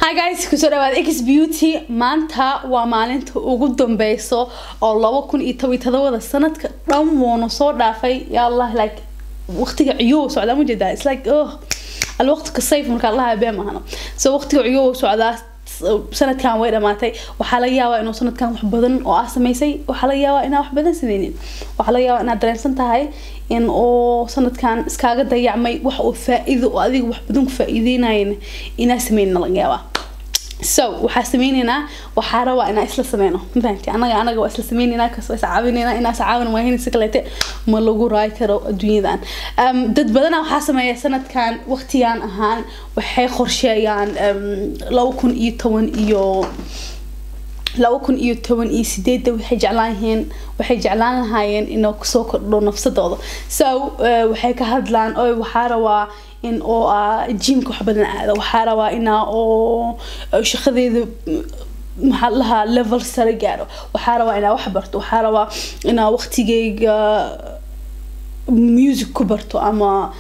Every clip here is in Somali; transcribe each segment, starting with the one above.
Hi guys, kusoo dhawaad Ikhisbeauty maanta waa maalinta ugu dambayso oo 2017 sanadka dhan woona soo dhaafay ya Allah like waqtiga ciyow socda ma jeedaa it's like الوقت كصيف marka Allah baa mahana so waqtiga ciyow socda sanadkan way dhamaatay waxa laga yaabaa inuu sanadkan wax badan oo sameysay waxa laga yaabaa inaa wax badan sameeynin waxa laga yaabaa inaad dareensan tahay in oo sanadkan iskaaga dayacmay wax oo faa'iido oo adiga wax badan ku faa'iideynayeen inaa sameeyna laga yaabaa so waxa sameeynina waxa rabaa inaa isla sameeyno maanta anaga waa isla sameeynina ka soo caawinayna inaa caawin ma hin sikaleete ma lagu raay karo adduunyadan dad badan waxa sameeyay sanadkan waqtigan ahaan waxay qorsheeyaan 2010 iyo 2018 waxay jeclaan lahaayeen inuu ku soo kordho nafsadooda so waxay ka hadlaan oo waxa rabaa in oo jimka wax badan aado waxa rabaa ina oo shaqadeeda maxallaha level sare gaaro waxa rabaa ina wax barto waxa rabaa ina waqtigeyga music ku barto ama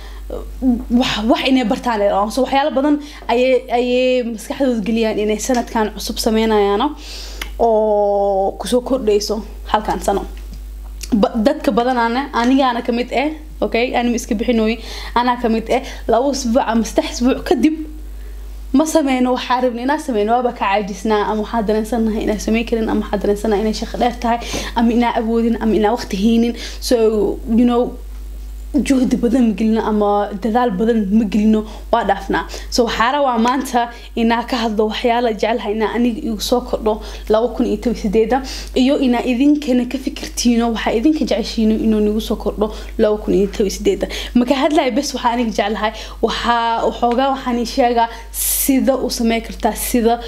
wax inay bartaan oo soo waxyaalo badan ay maskaxdooda galiyaan inay sanadkan cusub sameynayaan oo ku soo kordhayso halkan sano dadka badan aniga kamid okay أنا مسك بحنوي أنا كميت لو أسبوع مستحسبوع كدب ما سمينا وحاربني ناس سمينا وبك عاجزنا أم حدا نسنا هنا سميكرن أم حدا نسنا هنا شغلاتها أم إنا أبودين أم إنا وقت هينين so you know جهد بدن مقلنا أما دلال بدن مقلنا وادفنا so حاروا مانتا إنا كهذا وحيالا جعلها إنا أني يسوكرنا لو كن يتوسديدا إيو إنا إذن كنا كفكرتينو وح إذن كجعشينو إنه نسوكرنا لو كن يتوسديدا ما كهذا بس وحاني جعلها وحوجا وحاني شيء سيدا وسماكرتا سيدا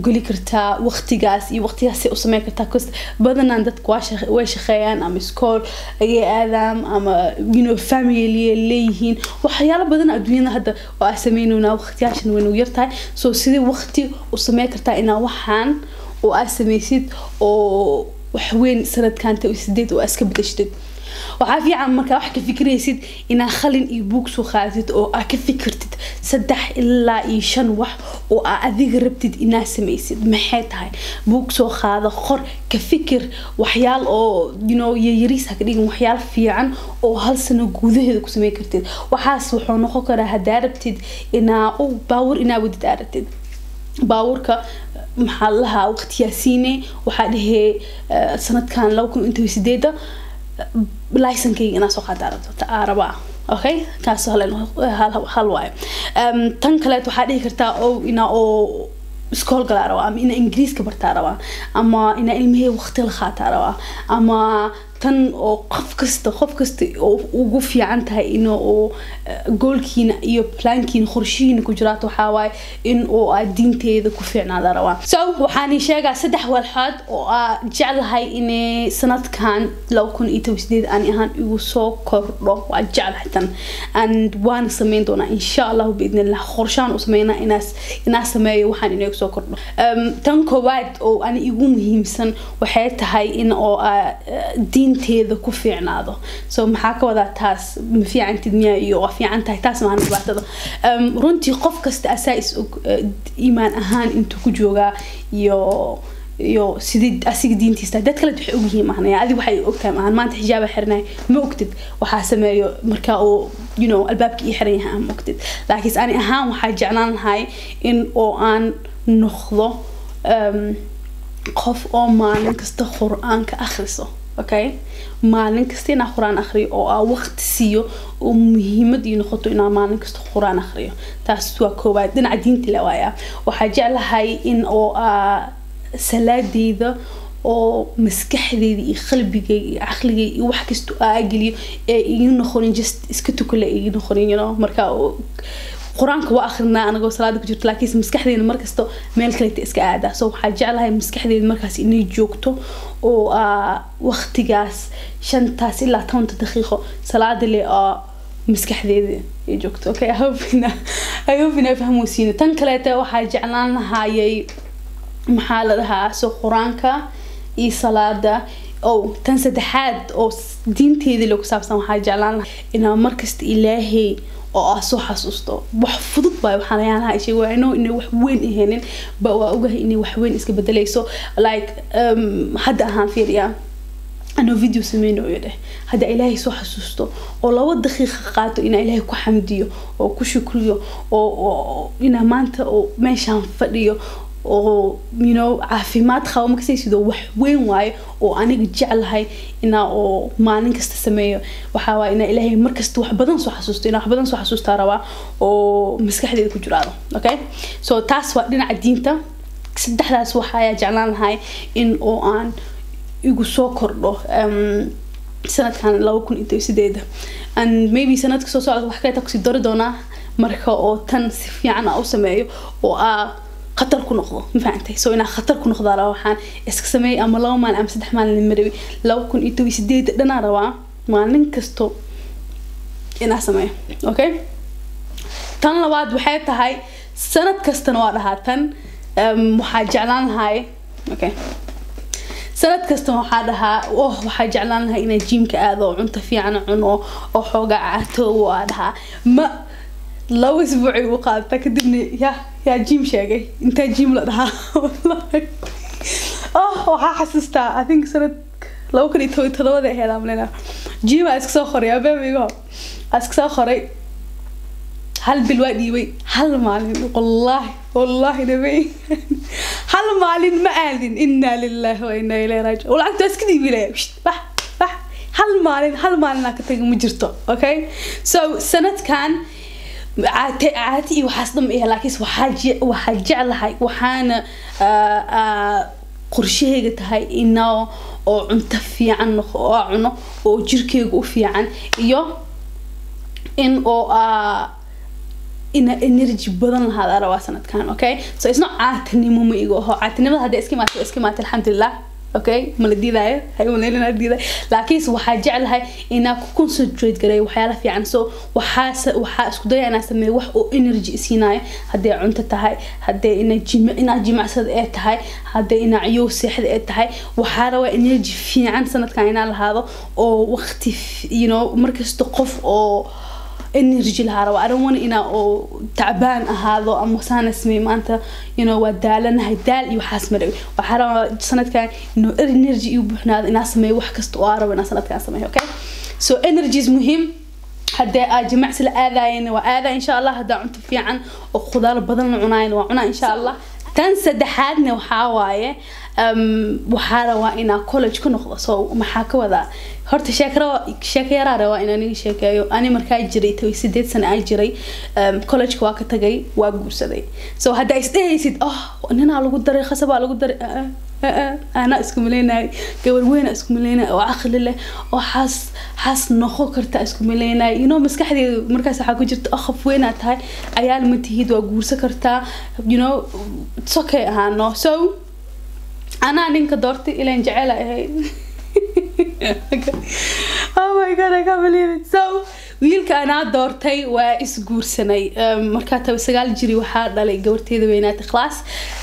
قولي كرتا وقتيجاس وقتيجاس وسماكرتا كست بدن عندك واش خيان أم سكول أي آدم أم family ليهين وحيالا بدن أدوينا هذا وأسمينونا وقتياشن وينو يرتاي سو سيدي وقتي وسماكرتا إنا وحان وأسميسيد وحوين سنة كانت وسديد وأسكب تشدد وعافية عن مركا وحكي فكريسيد إنا خلين إيبوك سو خاتد أو أكفكرتد سدح إلا إيشان وح وأذيق ربتد إنا سميسيد محيط هاي بوك سو خاذا خور كفكر وحيال أو يريس هكذا وحيال فيعن أو هالسنة قوذه ذاكو سميكرتد وحاس وحونو خوكرا هداربتد إنا أو باور إنا ودد آرتد باوركا محلها وقت ياسيني وحاده سنة كان لو كنت انتو سديدة لايسنكي أنا سوق عربة أوكي كان سهل هالواي تنقلت وحده كرتا أو إنا أو سكول قلاروا أم إنا إنجليز كبرتاروا أما إنا علمه وقت الخاتاروا أما تن أو قف كست أو وقف عنتها إنه أو جول كين إيو بلان كين خرشين كجرات وحواي إن أو الدين تيذ كفينا داروا وحاني شجع سدح والحد أو جعل هاي إن سنة كان لو كن يتوسديد أني هان يوسو كرر وجعل حتى أن وان سمين دونا إن شاء الله بإذن الله خرشان وسمينا إناس سماي وحان إنه يوسو كرر تنكوات أو أنا يقوم همسن وحياتها هاي إن أو دين تيذا كفيعنا هذا so محاكا وذا تاس مفي عن تدنيا يو في عن تاس معنا بعد هذا رنتي قف كست أساس إيمان أهان أنتو كجوجا يو سيد أسيق دين تستعدت كلا تحقوقه معنا يعني هذه وحي أكتر معنا ما أنت حجابة حرنا ما أكتد وحاسمة يو مركاو الباب كي حريها هم أكتد لكن أنا أهم حاجة عنان هاي إن أو أن نخضو قف أو مالن كست قرآن كأخرسه okay maalin kasta inaan quraan akhriyo oo waqti siiyo oo muhiimad ii noqoto inaan maalin kasta quraan akhriyo taas waa koobaad dhinaca diinta la waaya waxa jeclahay in oo salaadeeda oo maskaxdeeda iyo qalbigeyga iyo aqligeyga iyo wax kasta aagiliyo ee ii noqonin just iska tukale ii noqonin marka قرآنك وآخرنا أنا قو صلاة كجرت لكن مسكحدين المركز تو ميل كليت إسك عادة سو حاجة لها مسكحدين المركز إني جوكتو و وقت جاس شن تاس إلا تون تدخيخه صلاة اللي مسكحدين يجوكتو أوكي أهوبنا يفهموا سينه تنكلته وحاجة لنا هاي محل لها سو قرآنك إي صلاة أو تنسى حد أو دين تيدي لو كسب سام حاجة لنا إنها مركز إلهي oo soo xasuusto wax fudud baa waxaan ayaanahay shay waa inay wax weyn aheenin ba waa ogahay inay wax weyn iska bedelayso like hadda ahaan fiiriyaa أنا فيديو سمينه يده هذا إلهي سو حسوسته ولا ود دقيقة قاتو إن إلهي كحمديه أو كشكريه أو إن ما أنت أو ماشي عن فريه أو عافيمات خاو مكسيس ده وين واي أو أنا جعل هاي إن أو ما نكست سميه وحاول إن إلهي مركز توح بدن سو حسوسته إن بدن سو حسوسته روا أو مسك حد يكون جراره أوكي سو تاس وقتنا عدينته سدح تاس وحايا جعلان هاي إن أو أن igu soo kordho sanadkan 2008 and maybe sanadka soo socda wax kale taksi dori doona marka oo tan si fiican u sameeyo oo khatar ku noqdo ma fahamtay soo ina khatar ku noqdo waxaan iska sameeyay ama 2 maalin ama 3 maalin marabi 2008 dhana rabaa maalin kasto ina sameeyo okay tan labaad waxay tahay sanad kastana waa dhahaatan waxa jeclaan lahay okay سنة كستم حدها وحاجعلنا لها إن جيم كأذو عن فيعنا عنو أو حوجة عتو وعدها ما لو أسبوعي وقال تكدبني يا جيم شاقي أنت جيم لها والله وحاسستا I think سنة لو كنت توي تلو ذا هذا ملنا جيم أسك ساخري يا بابي أسك ساخري هل بالوادي وي هل معلن والله نبي هل معلن ما أذن إنا لله وإنا إليه راجعون والعكس بس كذي بلا بح هل معلن كتير مجرته أوكي so سنة كان عاتي وحصدم إيه لكن وحاجع لهاي وحنا قرشيه قت هاي إنه أو عنتفي عنه أو عنه أو جركي وفي عن إن أو إن إنرجي بدن هذا روا سنة كان أوكي so it's not عاتني مو ميجو هو عاتني ما هذا إسكيمات الحمد لله أوكي ملدي ذا هاي ملينا ندي ذا لكن وحاجع لها إنك concentrate قري وحياة في عن so وحاس كده أنا أسميه وح أو إنرجي إسيناي هذا عنت تهاي هذا إن جمع صد إيه تهاي هذا إن عيوس حد إيه تهاي وحارة إنرجي في عن سنة كان على هذا أو وقت مركز تقف أو إنرجي لها روا أروان إنا أو تعبان هذا أم وسان اسمي ما أنت ودالنا هيدال يوحاس مريو وحرام سنة كان إنه إنرجي يبحنا الناس ما يوحكست وارا وناس سنة كان سميه أوكي so إنرجيز مهم هدا جمع سل آذاين وآذا إن شاء الله هدا عنت في عن وخضار بدن عناين وعنا إن شاء الله تنسى دحادنا وحاواية وحارة إنا كولج كنا خلاص ومحاكوا ذا هرت شاكرا روا إنني شاكيو أنا مركاي جري توي 6 سنة أي جري كولج كواك تجي وأجوسدي so هذا يستيسد إننا على قدر خسب على قدر أنا اسكملينا قبل وين اسكملينا وعقل الله وحاس نخو كرت اسكملينا مسك حدي مركز حاجة جرت أخف وين هاي عيال متهيد وأجوسة كرتا it's okay هانو so أنا عندك دورتي إلى إن جعلها هاي oh my god I can't believe it so wiilka ana doortay waa isguursanay marka taa 9 jiri waxa dhalay gabarteeda weynaata class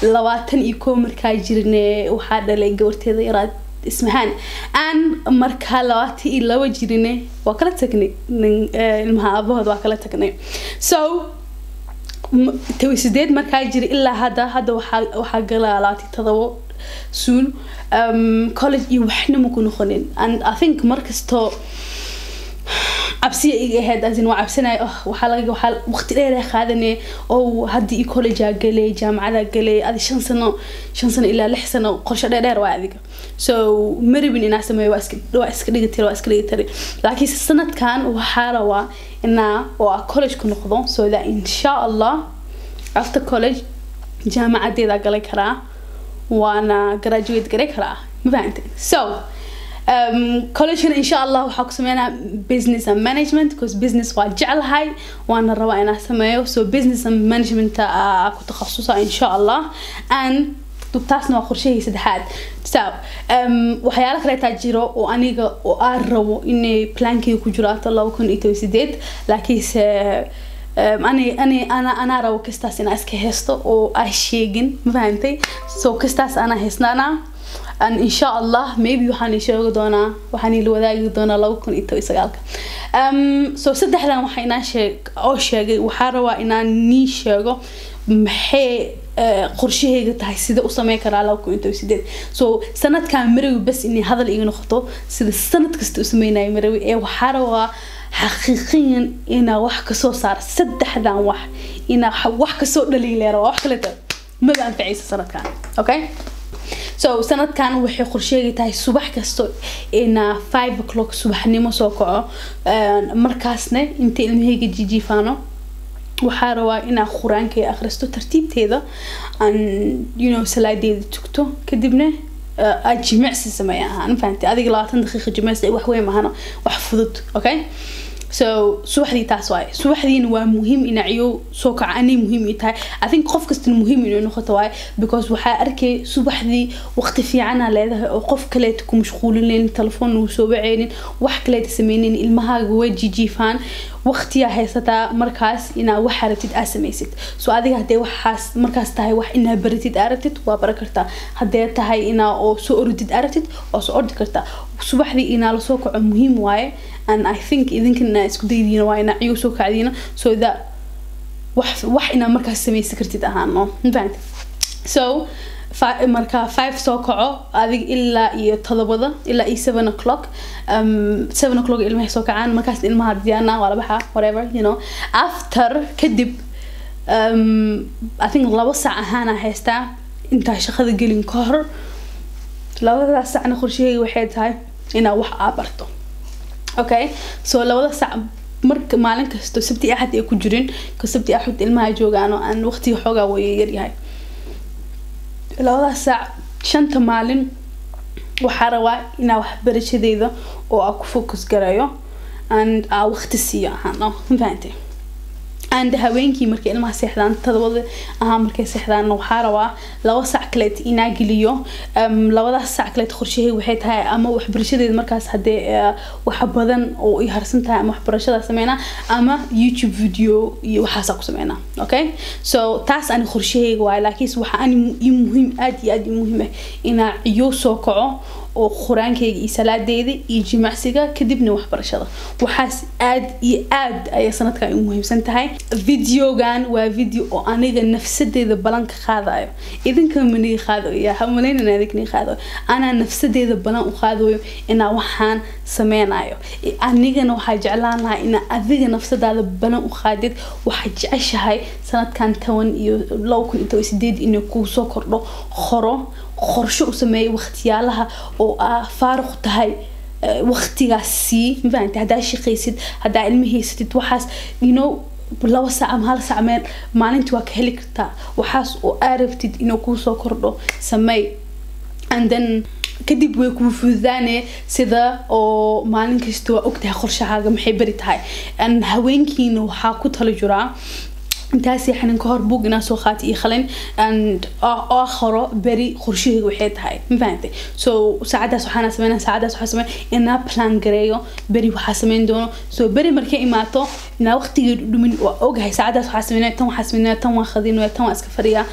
21 marka jirne waxa dhalay gabarteeda yaraad ismahan aan marka 22 jirne waa kala tagnay ilmaha abahood waa kala tagnay so تويسديد مركاي جري إلا هذا وحاجة 27 soon college يوحنا ممكن نخونين and I think مركز تو عبسي هاد أزين وعبسنا وحال وقت ليه خادني أو هدي college جالي جامعة جالي هذه شن سنة إلا لحسنة وقرش دير وعذيك so مري بني ناس ما واسكري لكن السنة كان وحارة إننا college كنا خذون so that إن شاء الله after college جامعة دي ذا قالي كرا وأنا graduate قالي كرا ما فهمتين so college إن شاء الله وحق سمينا business and management because business واجعل هاي وأنا رواينا سميه so business and management أكو تخصصها إن شاء الله and تبتاسنا آخر شيء سدحات so وحيالك رأي تاجيرو وأنيقا وأروا إني بلانكي وكجرات الله وكون إتوسيديد لكن أنا رو كستاس أنا أسكهستو أو أشيجن ما فهمتي so كستاس أنا هسنا إن شاء الله maybe وحني شو دونا وحني الوذاق دونا لو كن إتوي سجالك so saddexdan waxa inaan sheegay waxa rabaa inaan nii sheego maxay qorshahayga tahay sida u sameyn karaa 2008 so sanadkan marawi bas inay hadal iga noqoto sida sanad kasta u sameynay marawi waxa rabaa xaqiiqiyan ina wax ka soo saar saddexdan wax ina wax ka soo dhaliileero wax kale ma anfacaysa sanadkan okay so sanadkan waxay qorshahayga tahay subax kasto ina 5 o'clock subaxnimo soo kaco markaasna inta ilmahayga jijifaano waxa rabaa ina quraanka akhristo tartiibteeda an salaadeeda tugto kadibna jimicsi sameeyaan fahanti adiga 20 daqiiqo jimicsi wax weyn mahana wax fudud okay so subaxdii taas waay subaxdiina waa muhiim in ciyo soo kacaanay muhiim tahay I think qof kasta muhiim inuu noqoto waay because waxa arkay subaxdii waqti fiican leedahay oo qof kale ku mashquulin telefoon uu soo waceenin wax kale sameeynin ilmahaaga way jijifaan waqtiya haysata markaas ina wax xaratid Sameysid so adiga hadee waxaas markaas tahay wax ina baratid aragtid waa baran kartaa hadee tahay ina oo soo ordid aragtid oo soo ordi kartaa subaxdii ina la soo kaco muhiim waaye and I think idinkana isku daydiina waa ina ciyo soo kacdiina so that wax ina markaas Sameysid kartid ahaano fahant so marka 5 soo kaco adig ilaa iyo 7 ilaa 7 o'clock 7 o'clock ilmaha soo kacaan markaas ilmaha diyaana wala baxa whatever after kadib I think 2 saac ahaana haysta inta shaqada gelin ka hor 2 saacna qorshahayga waxay tahay ina wax barto okay so 2 saac marka maalin kasto sabti ahad ay ku jirin ka sabti ahad ilmaha joogaano aan waqti xoogaa way yar yahay 2 saac 5 maalin waxa rabaa ina wax barashadeeda oo aan ku focus garayo and waqti siiyo ahana fahanti and haweenkii markay ilmaha seexdaan tadawada markay seexdaan waxa rabaa 2 saac kale ina geliyo 2 saac kale qorshahay waxay tahay ama wax barashadeeda markaas hadee wax badan oo ay harsan tahay ama wax barashada sameeyna ama YouTube video iyo waxa ku sameeyna okay so taas aan qorshahayga waa laakiin waxa aan muhiim aad muhiim ina iyo soo kaco oo quraankayga iyo salaadeeda iyo jimicsiga kadibna wax barashada waxaas aad ay sanadkan u muhiimsan tahay videogan waa video oo aniga nafsadeeda balan ka qaadayo idinka mani qaadayo hamalayna idinka qaadayo ana nafsadeeda balan u qaadayo ina waxaan sameynayo anigana waxa jeclaan lahaa ina adiga nafsadaada balan u qaadid waxa jeceshahay sanadkan 10 iyo 2008 inuu ku soo kordho qorsho u sameey waqtiyaalaha oo faaruq tahay waqtigaasi maanta hadaa shaqaysid hadaa ilmihiisatid waxaas 2 saac ama 1 saac maalintii waa ka heli kartaa waxaas oo arabtid inuu ku soo kordho sameey and then kadib way ku fududaanay sida oo maalin kasta waa ogtahay qorshahaaga maxay bari tahay and haweenkiina waxa ku talo jiraa intaas yaxan ka hor boog ina soo qaati iyo khalin and aakhiro bari qorshahayga waxay tahay mafaantay so saacadaas waxaan sameeyay ina plan gareeyo bari waxa sameyn doono so bari markay imaato ina waqtiga dhumin waa ogahay saacadaas waxaan sameeyay tan waa khadin tan waa iska fariya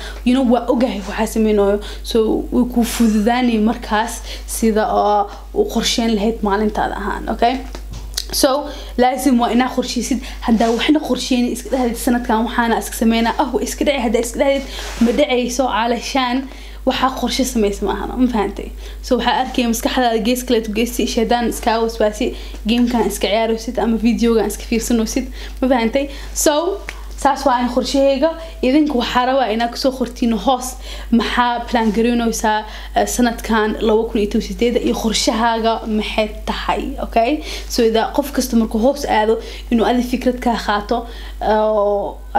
waa ogahay waxa sameeynayo so way ku fududaanay markaas sida oo qorsheyn lahayd maalintaada ahaan okay so لازم وإنا خرشيسيد هدا وحنا خرشين هذه السنة كان وحنا سمينا اسكدعي هدا اسكدعي مدعي سو علشان waxa qorshe sameysmaahana ma fahantay soo waxa arkay maskaxda gees kale tu geesti sheedan iska waswaasi gamekan iska ciyaaraysid ama videogan iska fiirsanaysid ma fahantay so saas waa in qorshahayga idinku waxa rabaa inaad soo qortiin hoos maxaa plan gareynaysaa sanadkan 2008 iyo qorshahaaga maxay tahay okay so ida qof kasta markuu hoos aado inuu adi fikrad ka qaato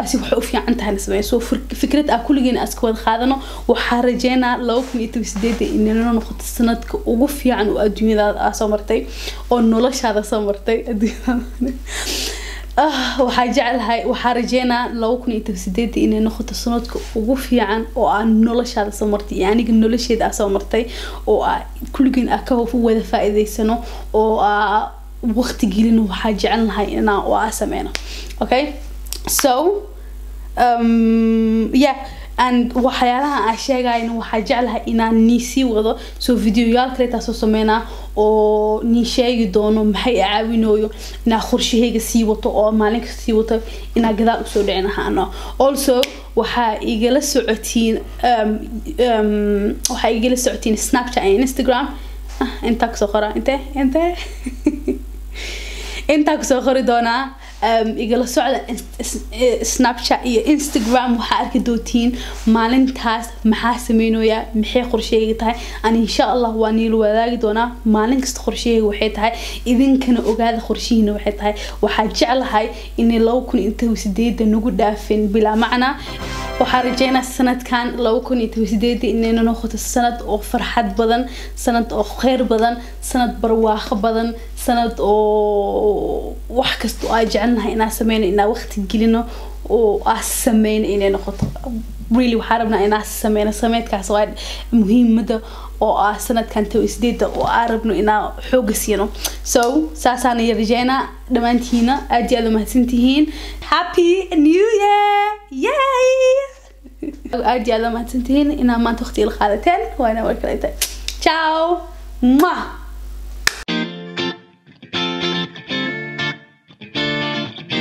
asi waxa u fiican tahay sameeyo soo fikrad kulligeen aska wada qaadano waxa rajeynaa 2008 inay noqoto sanadka ugu fiican oo adduunyada soo martay oo noloshaada soo martay adduunyada waxa jecelahay waxa rajeynaa 2008 inay noqoto sanadka ugu fiican oo aan noloshaada soo martay aniga nolosheeda soo martay oo kulligeen ka wada faa'iideysano oo waqti gelin waxa jecelahay inaan sameeyno okay so yeah and waxyaalaha aan sheegay waxa jeclahay inaan niisi wado soo videoyaal kale taasoo sameeyna oo ni sheegi doono maxay caawinooyo ina qorshahayga sii wato oo maalin kasta sii wato ina gadaal u soo dhicinaano also waxa igala socotiin Snapchat iyo Instagram inta ka soo qora inta ka soo qori doona igala socda Snapchat iyo Instagram waxa arki dootiin maalintaas maxaa sameynooya maxay qorsheyga tahay aan insha Allah waan ila wadaagi doona maalin kasta qorsheyga waxay tahay idinkana ogaada qorshihiina waxay tahay waxa jeclahay in 2008 nagu dhaafin bila macna waxa rajeynaa sanadkan 2008 inayna noqoto sanad oo farxad badan sanad oo khayr badan sanad barwaaqo badan sanad oo wax kasta oo ay jecelnahay inaan sameeyno inaan waqti gelino oo sameeyno inay noqoto really waxa rabnaa inaan sameeyno sameedkaas waa muhiimada oo sanadkan 2008 oo arabno inaan xoog siino so saasaan rajeynaa dhamaantiina aad iyo aad mahadsantihiin happy new year yay aad iyo aad mahadsantihiin inaan maanta waqti la qaadateen waana warkaleeta ciao